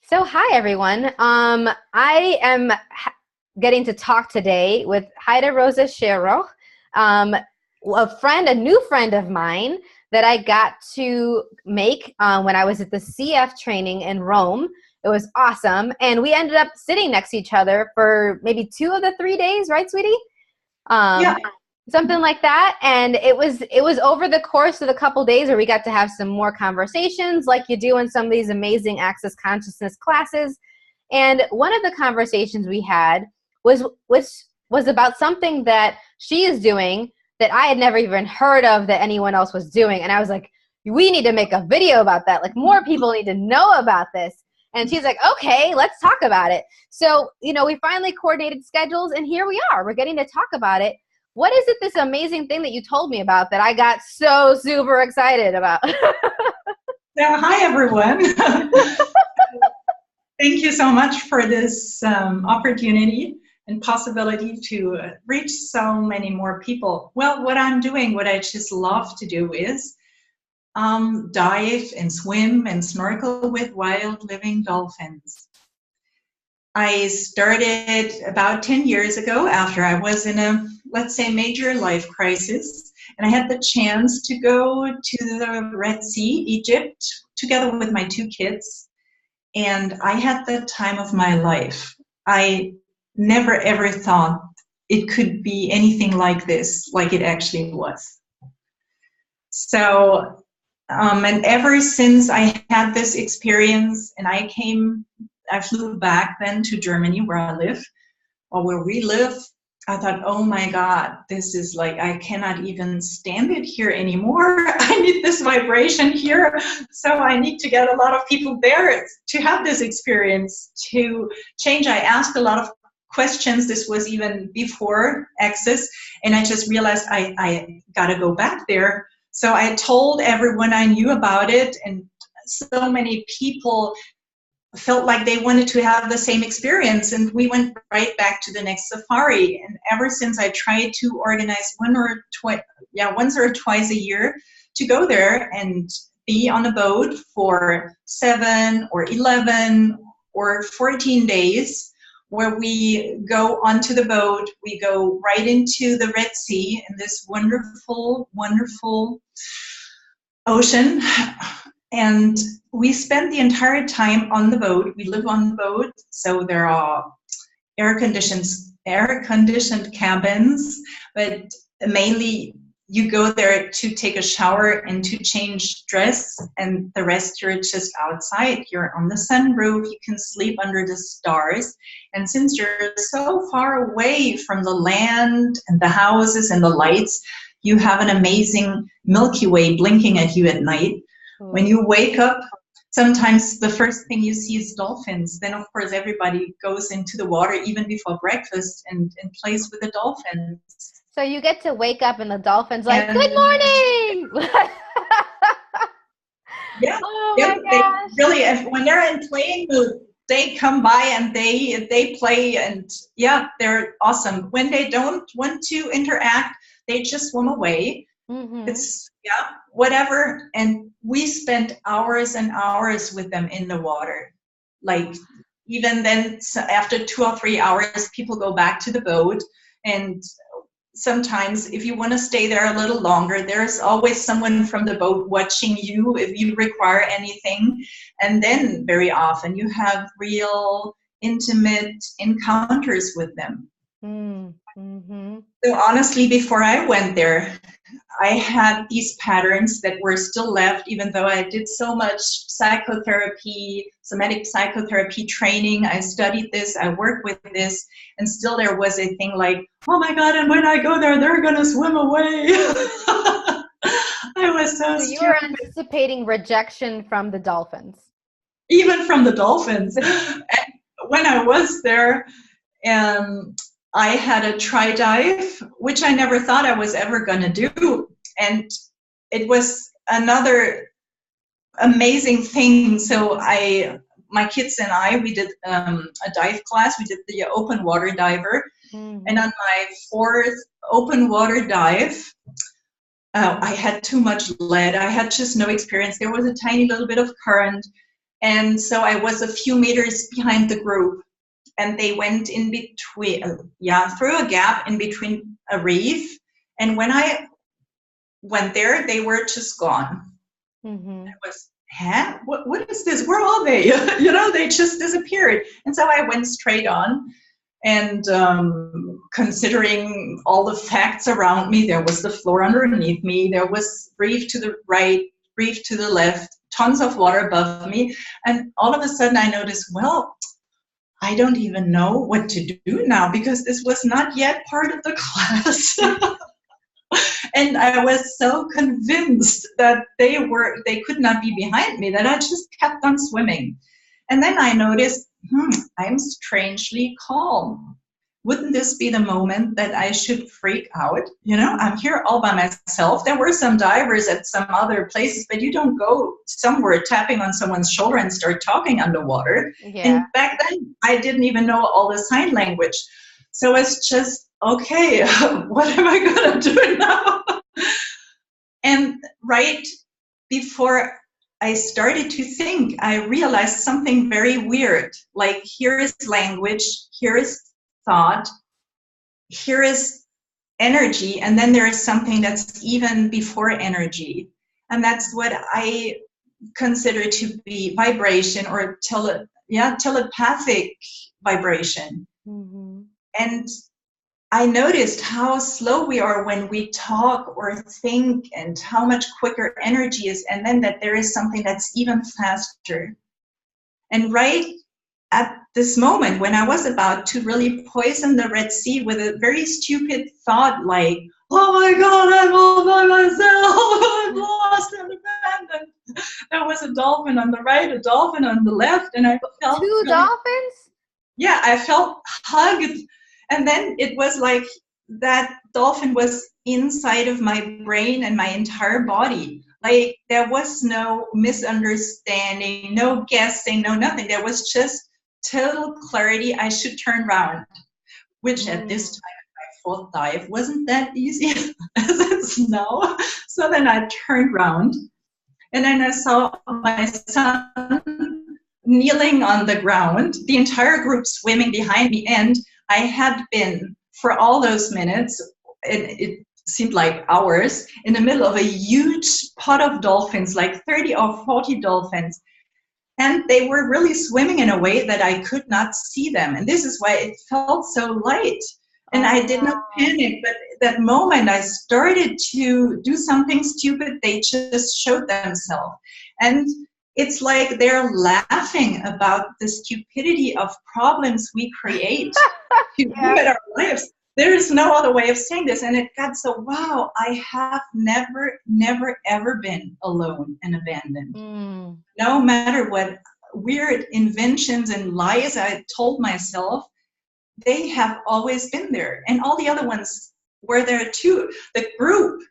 So, hi everyone. I am getting to talk today with Heiderose Scheerer, um, a new friend of mine that I got to make when I was at the CF training in Rome. It was awesome, and we ended up sitting next to each other for maybe 2 of the 3 days, right, sweetie? Yeah, Um, Something like that. And it was over the course of the couple days where we got to have some more conversations, like you do in some of these amazing Access Consciousness classes. And one of the conversations we had was about something that she is doing that I had never even heard of that anyone else was doing. And I was like, we need to make a video about that. Like, more people need to know about this. And she's like, okay, let's talk about it. So, we finally coordinated schedules, and here we are. We're getting to talk about it. What is it, this amazing thing that you told me about that I got so super excited about? hi everyone. Thank you so much for this opportunity and possibility to reach so many more people. Well, what I'm doing, what I just love to do is dive and swim and snorkel with wild living dolphins. I started about 10 years ago after I was in a, let's say, major life crisis. And I had the chance to go to the Red Sea, Egypt, together with my two kids. And I had the time of my life. I never ever thought it could be anything like this, like it actually was. So, and ever since I had this experience and I flew back then to Germany where I live, or where we live. I thought, oh my God, this is like, I cannot even stand it here anymore. I need this vibration here. So I need to get a lot of people there to have this experience, to change. I asked a lot of questions. This was even before Access. And I just realized I got to go back there. So I told everyone I knew about it, and so many people felt like they wanted to have the same experience, and we went right back to the next safari. And ever since, I tried to organize once or twice a year to go there and be on a boat for 7 or 11 or 14 days, where we go onto the boat, we go right into the Red Sea in this wonderful, wonderful ocean. And we spend the entire time on the boat. We live on the boat, so there are air-conditioned cabins, but mainly you go there to take a shower and to change dress, and the rest you're just outside. You're on the sunroof, you can sleep under the stars. And since you're so far away from the land and the houses and the lights, you have an amazing Milky Way blinking at you at night. When you wake up, sometimes the first thing you see is dolphins. Then, of course, everybody goes into the water even before breakfast and plays with the dolphins. So you get to wake up and the dolphin's like, good morning! Yeah, Oh yeah, my gosh. really, when they're in playing mood, they come by and they play, and yeah, they're awesome. When they don't want to interact, they just swim away. Mm-hmm. It's, yeah, whatever. And we spent hours and hours with them in the water. Like, even then, after 2 or 3 hours, people go back to the boat. And sometimes, if you want to stay there a little longer, there's always someone from the boat watching you if you require anything. And then very often you have real intimate encounters with them. Mm-hmm. So honestly, before I went there, I had these patterns that were still left, even though I did so much psychotherapy, somatic psychotherapy training. I studied this, I worked with this, and still there was a thing like, oh my God, and when I go there, they're going to swim away. I was so you were stupid. anticipating rejection from the dolphins. Even from the dolphins. When I was there, I had a tri-dive, which I never thought I was ever going to do. And it was another amazing thing. So my kids and I, we did a dive class. We did the open water diver. Mm-hmm. And on my 4th open water dive, I had too much lead. I had just no experience. There was a tiny little bit of current. And so I was a few meters behind the group, and they went in between, through a gap in between a reef. And when I went there, they were just gone. Mm-hmm. I was, what is this? Where are they? They just disappeared. And so I went straight on. And considering all the facts around me, there was the floor underneath me, there was reef to the right, reef to the left, tons of water above me. And all of a sudden I noticed, well, I don't even know what to do now, because this was not yet part of the class. And I was so convinced that they could not be behind me, that I just kept on swimming. And then I noticed, I'm strangely calm. Wouldn't this be the moment that I should freak out? I'm here all by myself. There were some divers at some other places, but you don't go somewhere tapping on someone's shoulder and start talking underwater. Yeah. And back then, I didn't even know all the sign language. So it's just, okay, what am I going to do now? And right before I started to think, I realized something very weird. Like, here is language, here is thought, here is energy, and then there is something that's even before energy. And that's what I consider to be vibration, or telepathic vibration. Mm-hmm. And I noticed how slow we are when we talk or think, and how much quicker energy is, and then that there is something that's even faster. And right at this moment, when I was about to really poison the Red Sea with a very stupid thought like, oh my God, I'm all by myself, I'm lost, I'm abandoned. There was a dolphin on the right, a dolphin on the left, and I felt Two dolphins? Yeah, I felt hugged. And then it was like that dolphin was inside of my brain and my entire body. Like, there was no misunderstanding, no guessing, no nothing. There was just total clarity. I should turn around, which at this time, my fourth dive wasn't that easy as it's now. So then I turned around, and then I saw my son kneeling on the ground, the entire group swimming behind me, and I had been, for all those minutes, it seemed like hours, in the middle of a huge pot of dolphins, like 30 or 40 dolphins. And they were really swimming in a way that I could not see them. And this is why it felt so light. And I did not panic, but at that moment I started to do something stupid. They just showed themselves. And it's like they're laughing about the stupidity of problems we create to limit our lives. There's no other way of saying this. And it got so, wow, I have never, ever been alone and abandoned. No matter what weird inventions and lies I told myself, they have always been there. And all the other ones were there too. The group,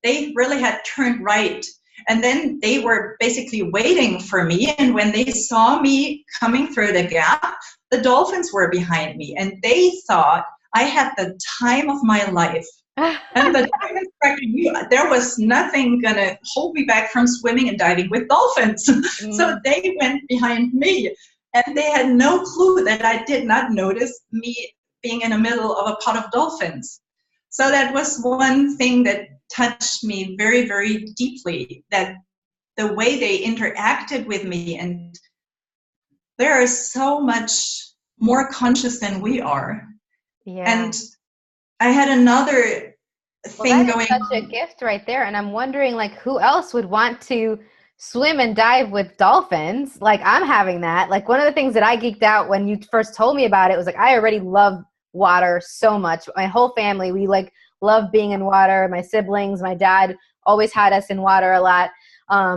they really had turned right. And then they were basically waiting for me. And when they saw me coming through the gap, the dolphins were behind me. And they thought I had the time of my life. And the dive instructor knew there was nothing going to hold me back from swimming and diving with dolphins. So they went behind me. And they had no clue that I did not notice me being in the middle of a pot of dolphins. So that was one thing that touched me very, very deeply, that the way they interacted with me, and they're so much more conscious than we are. Yeah. And I had another thing going on. Such a gift right there. And I'm wondering, like, who else would want to swim and dive with dolphins? Like, I'm having that. Like, one of the things that I geeked out when you first told me about it was, like, I already love water so much. My whole family, we like love being in water. My siblings, my dad always had us in water a lot.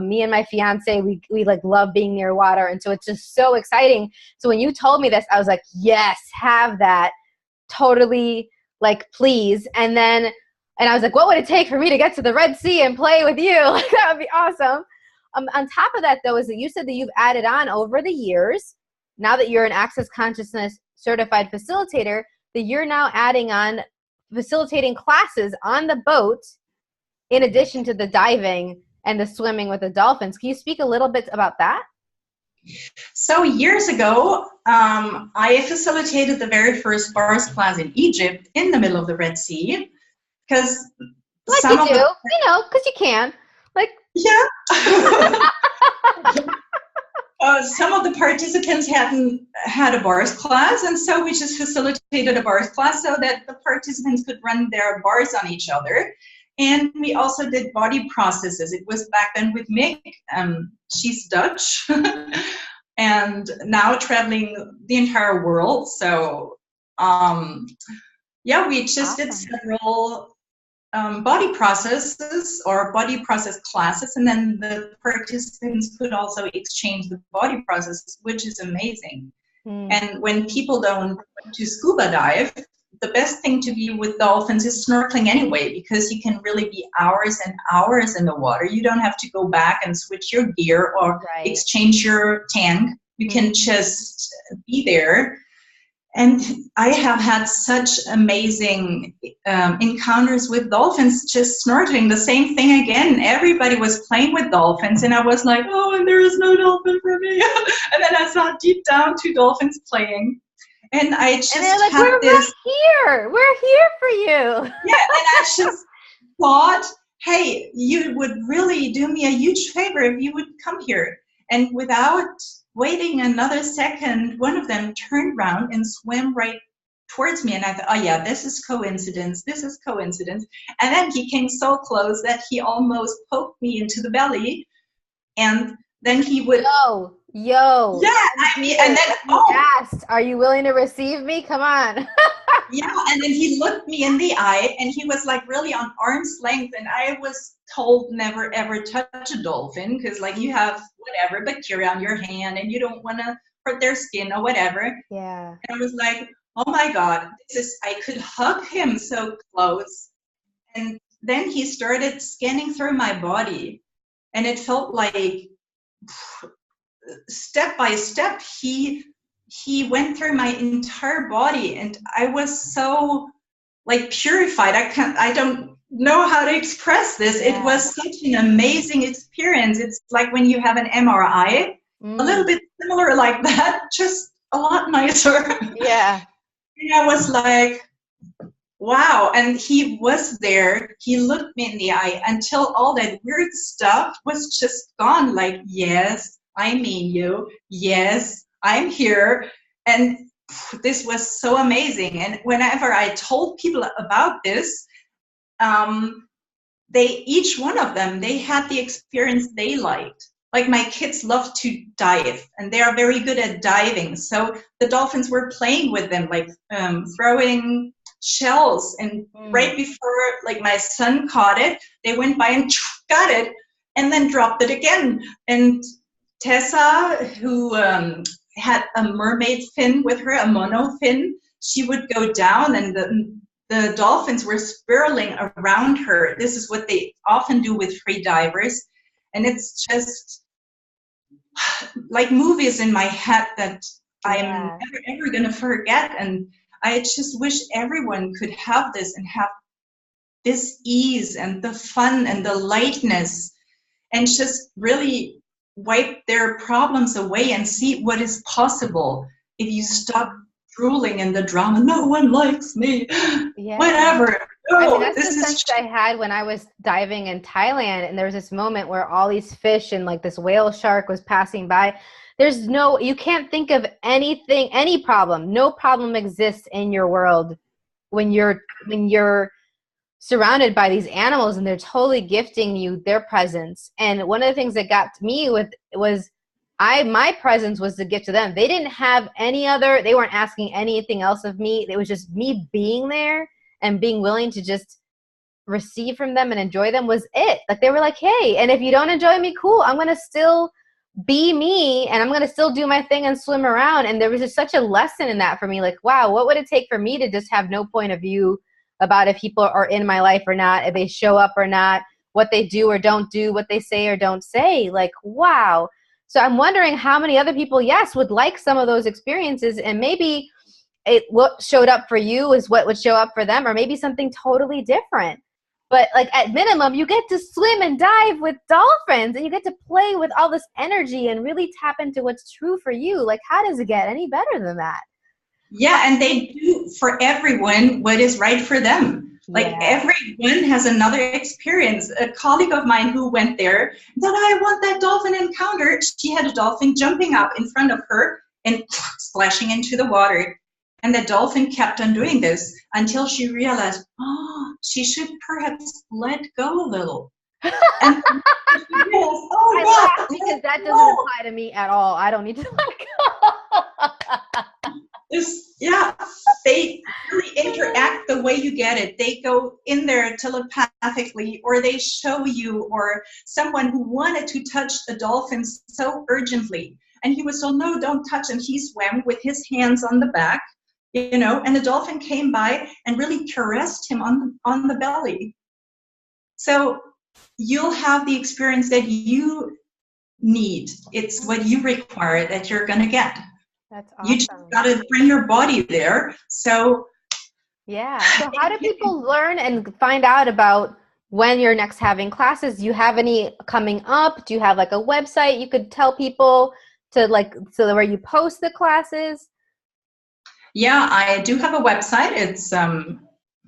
Me and my fiance, we like love being near water. And so it's just so exciting. So when you told me this, I was like, yes, have that. Totally, like, please. And I was like, what would it take for me to get to the Red Sea and play with you? Like, that would be awesome. On top of that, though, is that you said that you've added on over the years, now that you're an Access Consciousness certified facilitator, that you're now adding on facilitating classes on the boat in addition to the diving and the swimming with the dolphins. Can you speak a little bit about that? So years ago, I facilitated the very first bars class in Egypt in the middle of the Red Sea because Like you some of do, the because you can. Like, yeah. Some of the participants hadn't had a bars class, and so we just facilitated a bars class so that the participants could run their bars on each other. And we also did body processes. It was back then with Mick. She's Dutch and now traveling the entire world. So, yeah, we just did several body processes or body process classes, and then the participants could also exchange the body process, which is amazing. And when people don't want to scuba dive, the best thing to be with dolphins is snorkeling anyway, because you can really be hours and hours in the water. You don't have to go back and switch your gear or exchange your tank. You can just be there. And I have had such amazing encounters with dolphins just snorkeling. The same thing again. Everybody was playing with dolphins, and I was like, oh, and there is no dolphin for me. And then I saw deep down 2 dolphins playing. And I just and they're like, had we're this. Right here. We're here for you. Yeah, and I just thought, hey, you would really do me a huge favor if you would come here. And without waiting another second, one of them turned around and swam right towards me. And I thought, oh yeah, this is coincidence. This is coincidence. And then he came so close that he almost poked me into the belly. And then he would... Yo. Yeah, I mean, and then... asked, are you willing to receive me? Come on. Yeah, and then he looked me in the eye, and he was like really on arm's length, and I was told never ever touch a dolphin because like you have whatever bacteria on your hand and you don't want to hurt their skin or whatever. Yeah. And I was like, oh my God, I could hug him so close. And then he started scanning through my body, and it felt like step by step he went through my entire body, and I was so like purified. I don't know how to express this. Yeah. It was such an amazing experience. It's like when you have an MRI, a little bit similar like that, just a lot nicer. Yeah. And I was like, wow. And he was there. He looked me in the eye until all that weird stuff was just gone. Like, yes, I mean you. Yes, I'm here. And this was so amazing. And whenever I told people about this, each one of them, they had the experience they liked. Like my kids love to dive, and they are very good at diving. So the dolphins were playing with them, like throwing shells. And right before, like my son caught it, they went by and got it, and then dropped it again. And Tessa, who had a mermaid fin with her, a mono fin, she would go down, and the dolphins were spiraling around her. This is what they often do with free divers. And it's just like movies in my head that I'm never ever going to forget. And I just wish everyone could have this and have this ease and the fun and the lightness and just really wipe their problems away and see what is possible if you stop drooling in the drama. No one likes me. Yeah. Whatever. No, I mean, that's the sense I had when I was diving in Thailand, and there was this moment where all these fish and like this whale shark was passing by. You can't think of anything, any problem. No problem exists in your world when you're surrounded by these animals and they're totally gifting you their presence. And one of the things that got to me was my presence was the gift to them. They didn't have they weren't asking anything else of me. It was just me being there and being willing to just receive from them and enjoy them was it. Like they were like, hey, and if you don't enjoy me, cool, I'm going to still be me and I'm going to still do my thing and swim around. And there was just such a lesson in that for me. Like, wow, what would it take for me to just have no point of view about if people are in my life or not, if they show up or not, what they do or don't do, what they say or don't say. Like, wow. So I'm wondering how many other people, would like some of those experiences, and maybe what showed up for you is what would show up for them, or maybe something totally different. But like at minimum, you get to swim and dive with dolphins, and you get to play with all this energy and really tap into what's true for you. Like, how does it get any better than that? Yeah, and they do for everyone what is right for them. Like everyone has another experience. A colleague of mine who went there said, I want that dolphin encounter. She had a dolphin jumping up in front of her and splashing into the water. And the dolphin kept on doing this until she realized, oh, she should perhaps let go a little. And she realized, oh, I laugh because that doesn't apply to me at all. I don't need to let go. Yeah, they really interact the way you get it. They go in there telepathically, or they show you, or someone who wanted to touch the dolphin so urgently. And he was told, no, don't touch. And he swam with his hands on the back, you know, and the dolphin came by and really caressed him on the belly. So you'll have the experience that you need. It's what you require that you're going to get. That's awesome. You just got to bring your body there. So yeah. So how do people learn and find out about when you're next having classes? Do you have any coming up? Do you have like a website you could tell people to like, so where you post the classes? Yeah, I do have a website. It's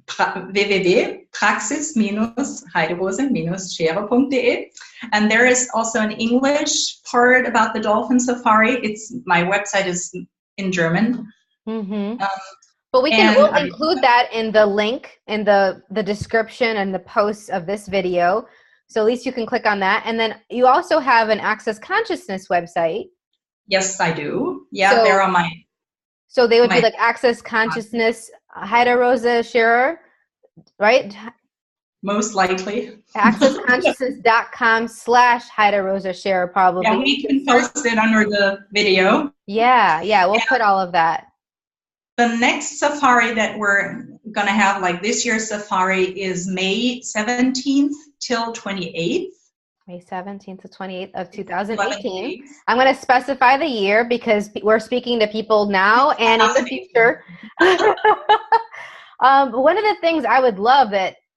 www.praxis-heiderose-scheerer.de, and there is also an English part about the dolphin safari. My website is in German. Mm-hmm. But we'll include that in the link in the description and the posts of this video, so at least you can click on that. And then you also have an Access Consciousness website. Yes, I do. Yeah, they're on my. So they would be like Access Consciousness, Heiderose Scheerer, right? Most likely. accessconsciousness.com/Heiderose Scheerer probably. Yeah, we can post it under the video. Yeah, we'll put all of that. The next safari that we're going to have, like this year's safari, is May 17th till 28th. May 17th to 28th of 2018. I'm going to specify the year because we're speaking to people now and in the future. One of the things I would love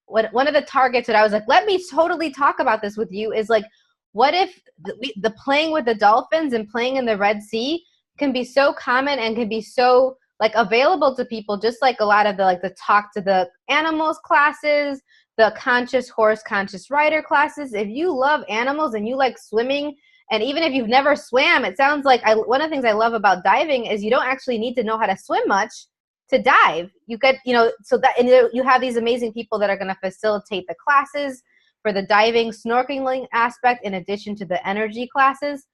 one of the targets that I was like, let me totally talk about this with you is like, what if the playing with the dolphins and playing in the Red Sea can be so common and can be so like available to people, just like a lot of the talk to the animals classes, the conscious horse, conscious rider classes. If you love animals and you like swimming, and even if you've never swam, it sounds like one of the things I love about diving is you don't actually need to know how to swim much to dive. You get, so that, and you have these amazing people that are going to facilitate the classes for the diving, snorkeling aspect, in addition to the energy classes.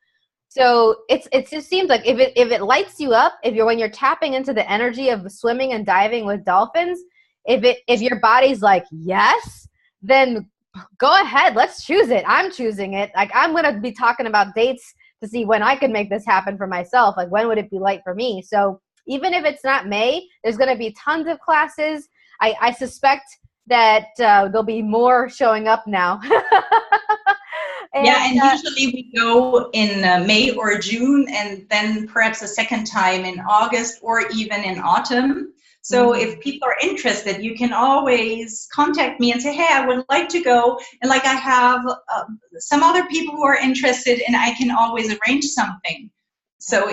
So it just seems like if it lights you up, when you're tapping into the energy of swimming and diving with dolphins, if your body's like, yes, then go ahead, let's choose it. I'm choosing it. Like, I'm going to be talking about dates to see when I could make this happen for myself. Like, when would it be light for me? So even if it's not May, there's going to be tons of classes. I suspect that there'll be more showing up now. And usually we go in May or June, and then perhaps a second time in August or even in autumn. So if people are interested, you can always contact me and say, hey, I would like to go. And like, I have some other people who are interested, and I can always arrange something. So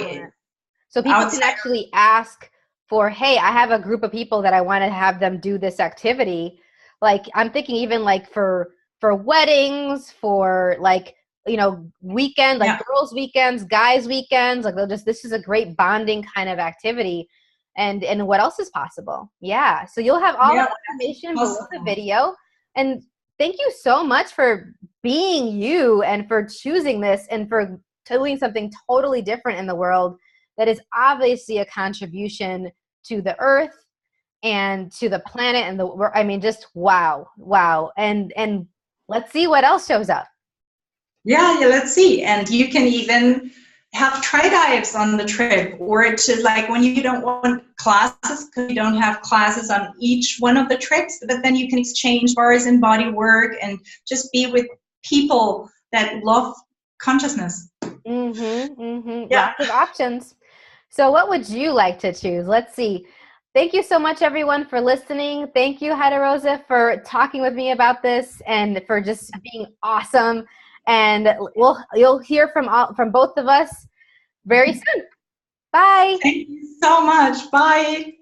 people can actually ask for, hey, I have a group of people that I want to have them do this activity. Like, I'm thinking even like for weddings, for like, weekend, like girls' weekends, guys' weekends, like this is a great bonding kind of activity. And what else is possible? Yeah. So you'll have all the information below the video. And thank you so much for being you and for choosing this and for doing something totally different in the world that is obviously a contribution to the earth and to the planet and just wow. And let's see what else shows up. Yeah, let's see. And you can even have try dives on the trip, or to like when you don't want classes, because you don't have classes on each one of the trips, but then you can exchange bars and body work and just be with people that love consciousness. Lots of options. So what would you like to choose? Let's see. Thank you so much, everyone, for listening. Thank you, Heiderose, for talking with me about this and for just being awesome. And you'll hear from both of us very soon. Bye. Thank you so much. Bye.